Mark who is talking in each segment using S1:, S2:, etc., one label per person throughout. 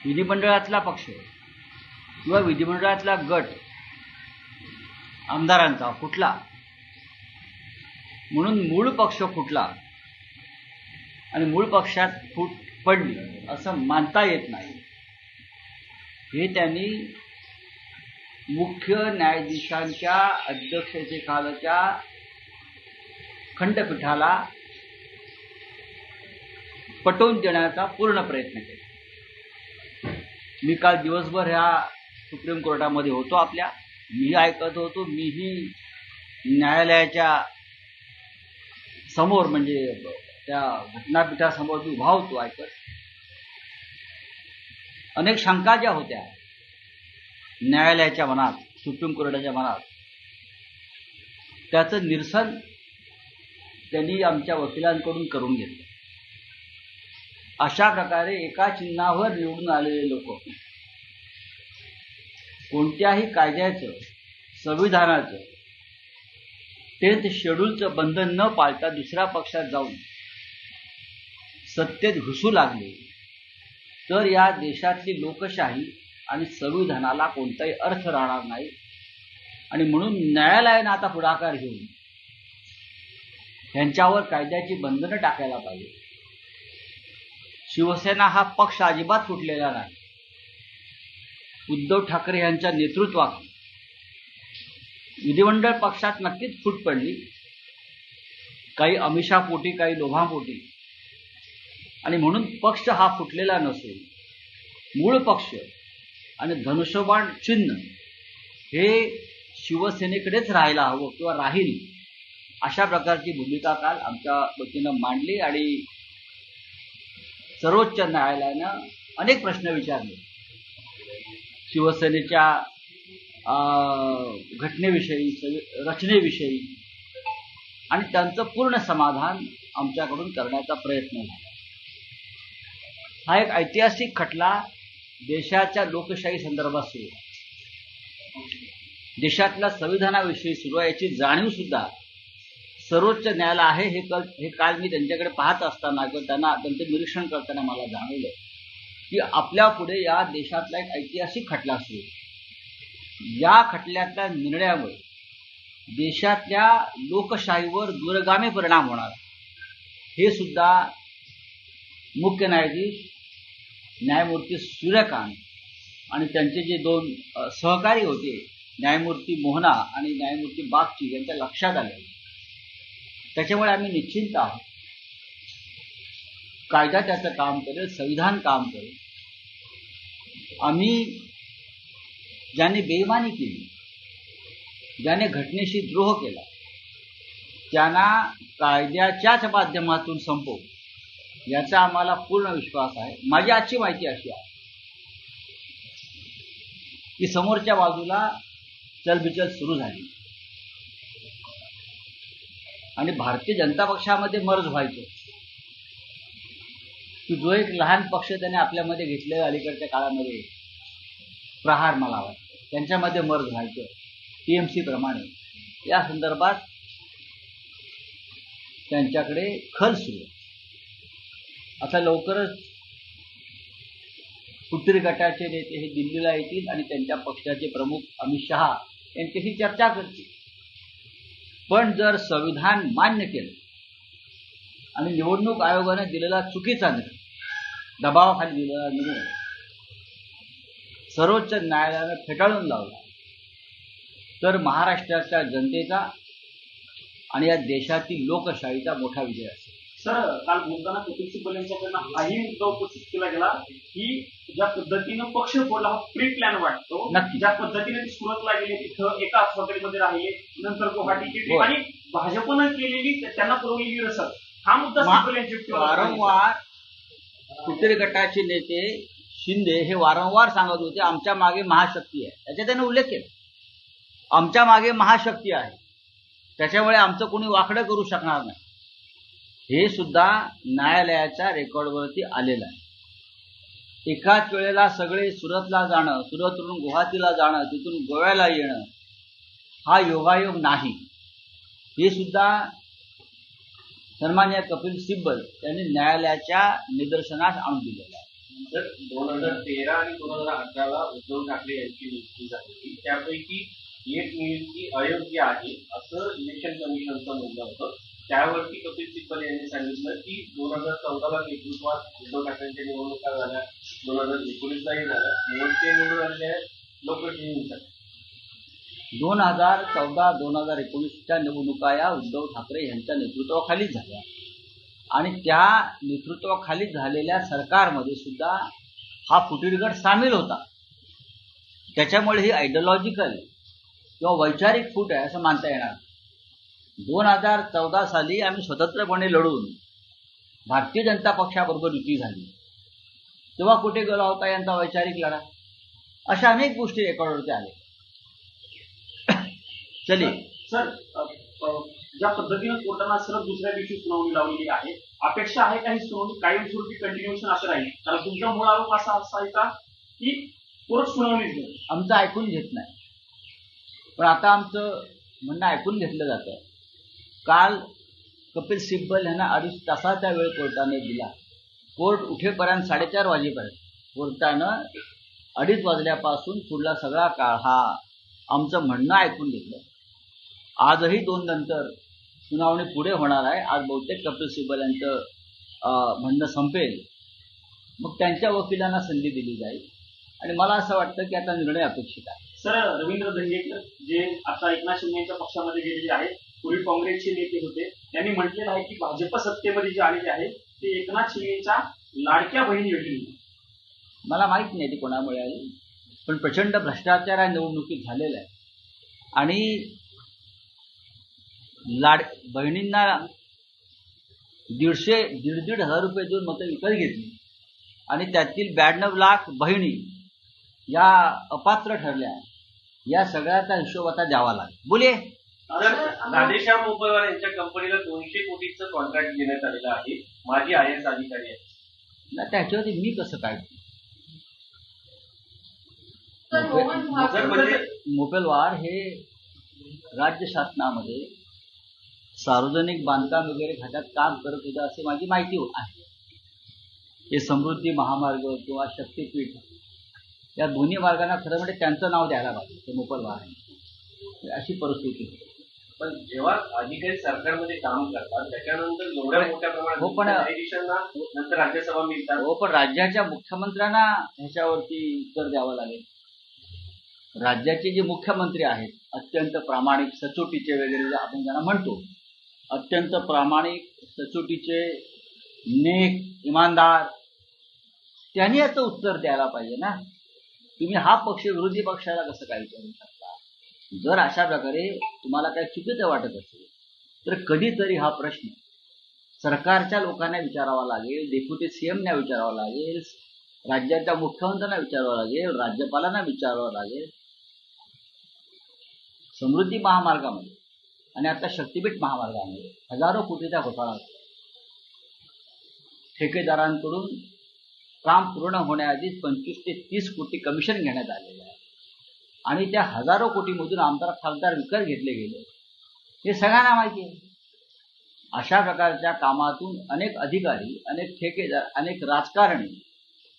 S1: विधिमंडळातला पक्ष किंवा विधिमंडळातला गट आमदारांचा फुटला म्हणून मूळ पक्ष फुटला आणि मूळ पक्षात फूट पडली असं मानता येत नाही. हे त्यांनी मुख्य न्यायाधीशांच्या अध्यक्षतेखालच्या खंडपीठाला पटवून देण्याचा पूर्ण प्रयत्न केला. मी काल दिवसभर ह्या सुप्रीम कोर्टामध्ये होतो आपल्या, मीही ऐकत होतो, मीही न्यायालयाच्या समोर म्हणजे त्या घटनापीठासमोर मी उभा होतो ऐकत. अनेक शंका ज्या होत्या न्यायालयाच्या मनात, सुप्रीम कोर्टाच्या मनात, त्याचं निरसन त्यांनी आमच्या वकिलांकडून करून घेतलं. अशा प्रकारे एका चिन्हावर निवडून आलेले लोक कोणत्याही कायद्याचं, संविधानाचं, 10th शेड्यूलचं बंधन न पाळता दुसऱ्या पक्षात जाऊन सत्तेत घुसू लागले तर या देशातली लोकशाही आणि संविधानाला कोणताही अर्थ राहणार नाही. आणि म्हणून न्यायालयानं आता पुढाकार घेऊन यांच्यावर कायद्याची बंधनं टाकायला पाहिजे. शिवसेना हा पक्ष अजिबात फुटलेला नाही. उद्धव ठाकरे यांच्या नेतृत्वात विधिमंडळ पक्षात नक्कीच फूट पडली, काही अमिषापोटी, काही लोभापोटी. आणि म्हणून पक्ष हा फुटलेला नसून मूळ पक्ष आणि धनुष्यबाण चिन्ह हे शिवसेनेकडेच राहायला हवं किंवा राहील, अशा प्रकारची भूमिका काल आमच्या वतीनं मांडली. आणि सर्वोच्च न्यायालयानं अनेक प्रश्न विचारले शिवसेनेच्या घटनेविषयी, रचनेविषयी, आणि त्यांचं पूर्ण समाधान आमच्याकडून करण्याचा प्रयत्न झाला. हा एक ऐतिहासिक खटला देशाच्या लोकशाही संदर्भात सुरू आहे. देशातल्या संविधानाविषयी सुरू आहे याची जाणीव सुद्धा सर्वोच्च न्यायालय आहे. हे काल मी त्यांच्याकडे पाहत असताना किंवा त्यांचं निरीक्षण करताना मला जाणवलं की आपल्या पुढे या देशातला एक ऐतिहासिक खटला सुरू आहे. या खटल्यातल्या निर्णयामुळे देशातल्या लोकशाहीवर दूरगामी परिणाम होणार, हे सुद्धा मुख्य न्यायाधीश न्यायमूर्ती सूर्यकांत आणि त्यांचे जे 2 सहकारी होते, न्यायमूर्ती मोहना आणि न्यायमूर्ती बागची, यांच्या लक्षात आले. त्याच्यामुळे आम्ही निश्चिंत आहोत. कायदा त्याचं काम करेल, संविधान काम करेल. आम्ही ज्याने बेईमानी केली, ज्याने घटनेशी द्रोह केला, त्यांना कायद्याच्याच माध्यमातून संपवू याचा आम्हाला पूर्ण विश्वास आहे. माझी आजची माहिती अशी आहे की समोरच्या बाजूला चलबिचल सुरू झाली आणि भारतीय जनता पक्षामध्ये मर्ज व्हायचं की जो एक लहान पक्ष त्याने आपल्यामध्ये घेतलेला अलीकडच्या काळामध्ये प्रहार, मला वाटतं त्यांच्यामध्ये मर्ज व्हायचं TMC प्रमाणे. या संदर्भात त्यांच्याकडे खल सुरू आहे. आता लवकरच उत्तरी गटाचे नेते हे दिल्लीला येतील आणि त्यांच्या पक्षाचे प्रमुख अमित शहा यांच्याशी चर्चा करतील. पण जर संविधान मान्य केलं आणि निवडणूक आयोगाने दिलेला चुकीचा निर्णय, दबावाखाली दिलेला निर्णय सर्वोच्च न्यायालयाने फेटाळून लावला तर महाराष्ट्राच्या जनतेचा आणि या देशातील लोकशाहीचा मोठा विजय असेल.
S2: सर, काल बोलताना कपिल सिब्बल यांच्याकडनं हाही मुद्दा उपस्थित केला गेला की ज्या पद्धतीनं पक्ष फोडला हा प्री प्लॅन वाटतो.
S1: नक्की.
S2: ज्या पद्धतीने ती सुरतला गेले, तिथं एका हॉटेलमध्ये राहिले, नंतर गुवाहाटीची ट्रिप आणि भाजपनं केलेली त्यांना पुरवलेली रसद, हा मुद्दा सिब्बल यांची
S1: वारंवार उत्तरी गटाचे नेते शिंदे हे वारंवार सांगत होते आमच्या मागे महाशक्ती आहे. त्याचा त्याने उल्लेख केला, आमच्या मागे महाशक्ती आहे, त्याच्यामुळे आमचं कोणी वाकडं करू शकणार नाही. हे सुद्धा न्यायालयाच्या रेकॉर्डवरती आलेलं आहे. एकाच वेळेला सगळे सुरतला जाणं, सुरतवरून गुवाहाटीला जाणं, तिथून गोव्याला येणं हा योगायोग नाही. हे सुद्धा सन्माननीय कपिल सिब्बल यांनी न्यायालयाच्या निदर्शनास आणून दिलेलं आहे.
S3: तर 2013 आणि 2018ला उद्धव ठाकरे यांची नियुक्ती झाली. त्यापैकी एक नियुक्ती अयोग्य आहे असं इलेक्शन कमिशनचं म्हणणं होतं. त्यावरती कपिल सिब्बल यांनी सांगितलं की 2014ला नेतृत्वात उद्धव ठाकरेंच्या निवडणुका झाल्या, 2019लाही झाल्या, शेवटचे निवडून आलेले लोक निवडून
S1: 2014-2019च्या निवडणुका या उद्धव ठाकरे यांच्या नेतृत्वाखालीच झाल्या आणि त्या नेतृत्वाखाली झालेल्या सरकारमध्ये सुद्धा हा फुटीरगट सामील होता. त्याच्यामुळे ही आयडिओलॉजिकल किंवा वैचारिक फूट आहे असं मानता येणार. 2014 साली आम्ही स्वतंत्रपणे लढून भारतीय जनता पक्षाबरोबर युती झाली. तेव्हा कुठे गेला होता यांचा वैचारिक लढा? अशा अनेक गोष्टी रेकॉर्डवरती आल्या. चलिए
S2: सर, ज्या पद्धतीनं कोर्टानं सलग दुसऱ्या दिवशी सुनावणी लावलेली आहे, अपेक्षा आहे काही सुनावणी कायमस्वरूपी कंटिन्युएशन असं राहील? कारण तुमचा मूळ आरोप असा असायचा की कोर्ट सुनावणीच घेईल.
S1: आमचं ऐकून घेत नाही, पण आता आमचं म्हणणं ऐकून घेतलं जातं. काल कपिल सिब्बल यांना 2.5 तासाचा वेळ कोर्टाने दिला. कोर्ट उठेपर्यंत 4:30 वाजेपर्यंत कोर्टानं 2:30 वाजल्यापासून पुढला सगळा काळ हा आमचं म्हणणं ऐकून घेतलं. आजही 2 नंतर सुनावणी पुढे होणार आहे. आज बहुतेक कपिल सिब्बल यांचं म्हणणं संपेल, मग त्यांच्या वकिलांना संधी दिली जाईल आणि मला असं वाटतं की आता निर्णय अपेक्षित आहे.
S2: सर, रवींद्र धंगेकर जे आता एकनाथ शिंदे यांच्या पक्षामध्ये गेलेले आहेत, पूर्वी काँग्रेसचे नेते होते, त्यांनी म्हटलेलं आहे की भाजप सत्तेमध्ये जे आलेले आहेत ते एकनाथ शिंदेच्या लाडक्या बहिणी भेटली.
S1: मला माहित नाही ती कोणामुळे आली, पण प्रचंड भ्रष्टाचार या निवडणुकीत झालेला आहे आणि बहिणींना 1.5-1.5 रुपये देऊन मतं विकत घेतली आणि त्यातील 92 लाख बहिणी या अपात्र ठरल्या. या सगळ्याचा हिशोब आता द्यावा लागेल. बोलिये.
S3: राधेश्याम मोपलवार यांच्या कंपनीला 200 कोटीचं कॉन्ट्रॅक्ट देण्यात आलेलं आहे. माजी IAS अधिकारी आहेत.
S1: त्याच्यावरती मी कसं काय? मोपलवार हे राज्य शासनामध्ये सार्वजनिक बांधकाम वगैरे खात्यात काम करत होते असे माझी माहिती आहे. हे समृद्धी महामार्ग किंवा शक्तीपीठ या दोन्ही मार्गांना खरं म्हणजे त्यांचं नाव द्यायला पाहिजे. ते मोपलवार आहे, अशी परिस्थिती.
S3: पण जेव्हा अधिकारी सरकारमध्ये काम करतात त्याच्यानंतर एवढ्या मोठ्या प्रमाणात नंतर राज्यसभा मिळतात.
S1: हो, पण राज्याच्या मुख्यमंत्र्यांना ह्याच्यावरती उत्तर द्यावं लागेल. राज्याचे जे मुख्यमंत्री आहेत अत्यंत प्रामाणिक, सचोटीचे वगैरे आपण त्यांना म्हणतो, अत्यंत प्रामाणिक, सचोटीचे, नेक, इमानदार, त्यांनी याचं उत्तर द्यायला पाहिजे ना. तुम्ही हा पक्ष विरोधी पक्षाला कसं काय विचारू शकता? जर अशा प्रकारे तुम्हाला काही चुकीचं वाटत असेल तर कधीतरी हा प्रश्न सरकारच्या लोकांना विचारावा लागेल, डेप्युटी CMना विचारावा लागेल, राज्याच्या मुख्यमंत्र्यांना विचारावं लागेल, राज्यपालांना विचारावं लागेल. समृद्धी महामार्गामध्ये आणि आता शक्तीपीठ महामार्गामध्ये हजारो कोटीचा घोटाळा होता. ठेकेदारांकडून काम पूर्ण होण्याआधीच 25 ते 30 कोटी कमिशन घेण्यात आलेलं आहे आणि त्या हजारो कोटीमधून आमदार खासदार विकत घेतले गेले हे सगळ्यांना माहिती आहे. अशा प्रकारच्या कामातून अनेक अधिकारी, अनेक ठेकेदार, अनेक राजकारणी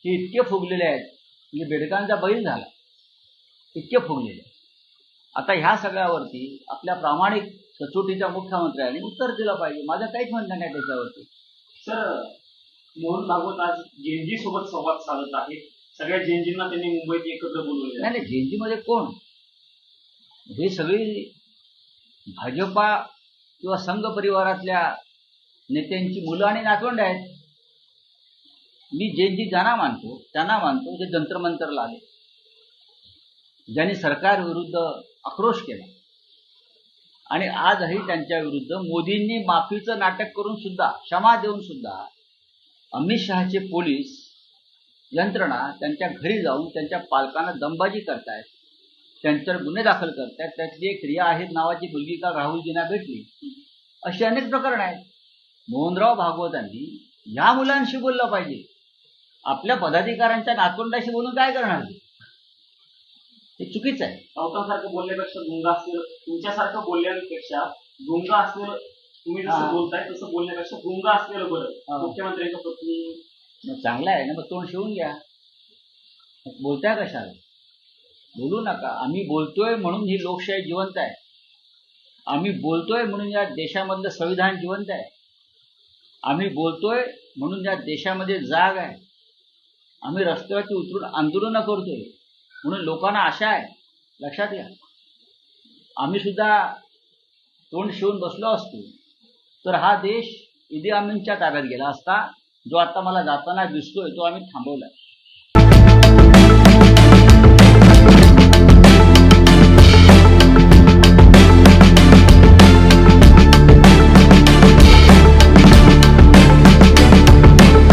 S1: हे इतके फुगलेले आहेत म्हणजे बेडकांचा बैल झाला, इतके फुगलेले. आता ह्या सगळ्यावरती आपल्या प्रामाणिक सचोटीच्या मुख्यमंत्र्यांनी उत्तर दिलं पाहिजे. माझं काहीच म्हणणं नाही त्याच्यावरती.
S2: सर, मोहन भागवत आज जेएनजी सोबत संवाद साधत आहेत. सगळ्या जेएनजींना त्यांनी मुंबईत एकत्र बोलवले.
S1: नाही, जेएनजीमध्ये कोण? हे सगळी भाजपा किंवा संघ परिवारातल्या नेत्यांची मुलं आणि नातवंड आहेत. मी जेएनजी ज्यांना मानतो त्यांना मानतो जे जंत्रमंतरला आले, ज्यांनी सरकार विरुद्ध आक्रोश केला आणि आजही त्यांच्या विरुद्ध मोदींनी माफीचं नाटक करून सुद्धा, क्षमा देऊन सुद्धा अमित शहाचे पोलीस यंत्रणा त्यांच्या घरी जाऊन त्यांच्या पालकांना दमबाजी करतायत, त्यांच्यावर गुन्हे दाखल करतायत. त्यातली एक रिया आहेत नावाची मुलगी काल राहुलजींना भेटली. अशी अनेक प्रकरणं आहेत. मोहनराव भागवतांनी या मुलांशी बोललं पाहिजे. आपल्या पदाधिकाऱ्यांच्या नातवंडाशी बोलून काय करणार? हे चुकीचं आहे.
S2: सावकारासारखं बोलण्यापेक्षा गुंगा असलेलं, तुमच्यासारखं बोलण्यापेक्षा गुंगा असलेलं, तुम्ही जसं बोलताय तसं बोलण्यापेक्षा गुंगा असलेलं बरं. मुख्यमंत्र्यांच्या पत्नी
S1: मग चांगलं आहे ना, मग तोंड शिवून घ्या. मग बोलताय कशाला? बोलू नका. आम्ही बोलतोय म्हणून ही लोकशाही जिवंत आहे. आम्ही बोलतोय म्हणून या देशामधलं संविधान जिवंत आहे. आम्ही बोलतोय म्हणून या देशामध्ये जाग आहे. आम्ही रस्त्यावरती उतरून आंदोलनं करतोय म्हणून लोकांना आशा आहे. लक्षात घ्या. आम्ही सुद्धा तोंड शिवून बसलो असतो तर हा देश इदी अमीनच्या ताब्यात गेला असता. जो आता मला जाताना दिसतोय तो आम्ही थांबवला.